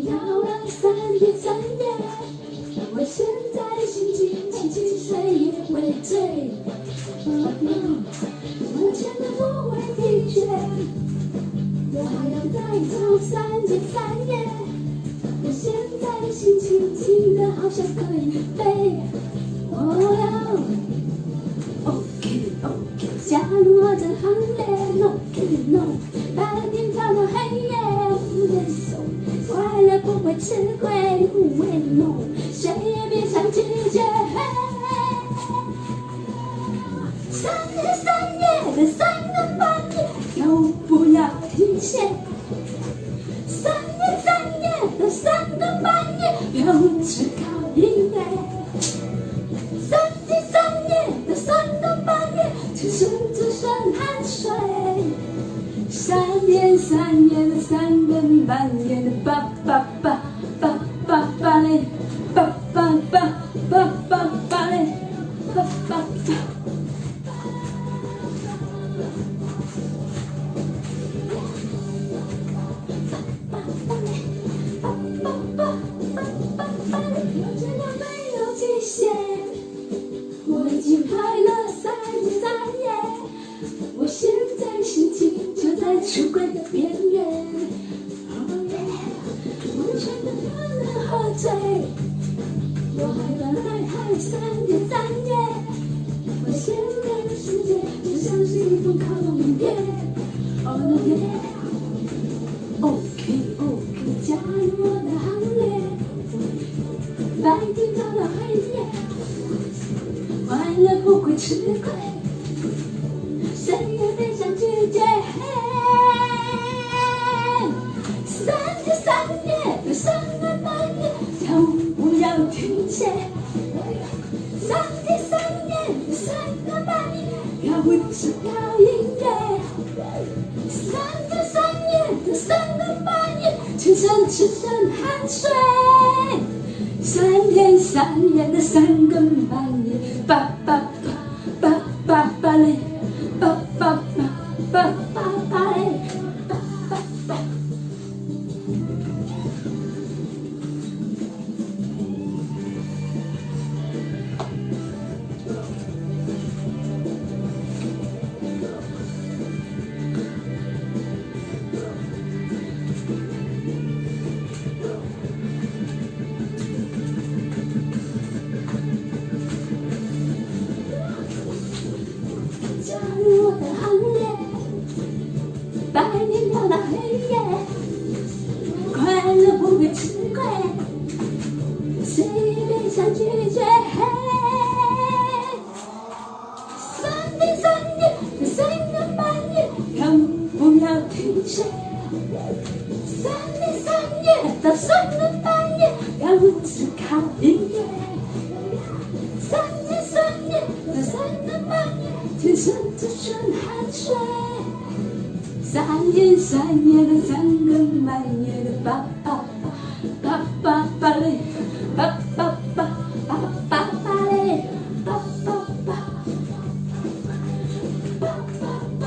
跳了3天3夜，我现在的心情轻轻睡也会醉。我真的不会疲倦，我还要再走3天3夜。我现在的心情轻得好像可以飞。OK OK， 加入我这行列 ，No kidding No， 白天跳到黑夜，不认怂，快乐不会吃亏，不会弄，谁也别想拒绝。3天3夜的3更半夜，都不要停歇。3天3夜的3更半夜，不只靠音乐。3天3夜的3更半夜，只剩汗水。3天3夜的3更半夜的叭叭叭叭叭叭嘞，叭叭叭叭叭叭嘞，叭叭叭。我知道没有极限，我已经拍了3天3夜，我现在心情就在出轨的边缘。完全的不能喝醉，我还要嗨3天3夜，我现在的世界就像是一封烤影片。Oh yeah。OK OK， 加入我的行列，白天跳到黑夜，快乐不会吃亏，谁也别想拒绝。3天3夜的3更半夜，跳舞不要停歇。3天3夜的3更半夜，跳舞只靠音乐。3天3夜的3更半夜，全身只剩汗水。3天3夜的3更半夜，叭叭叭叭叭叭嘞，叭叭叭叭叭叭嘞，叭叭叭。加入我的行列，白天跳到黑夜，快乐不会吃亏，谁也别想拒绝。3天3夜的3更半夜，跳舞不要停歇。3天3夜到3更半夜，跳舞只靠音乐。3天3夜的3更半夜，全身只剩汗水。3天3夜的3更半夜的叭叭叭叭叭叭嘞，叭叭叭叭叭叭嘞，叭叭叭叭叭叭。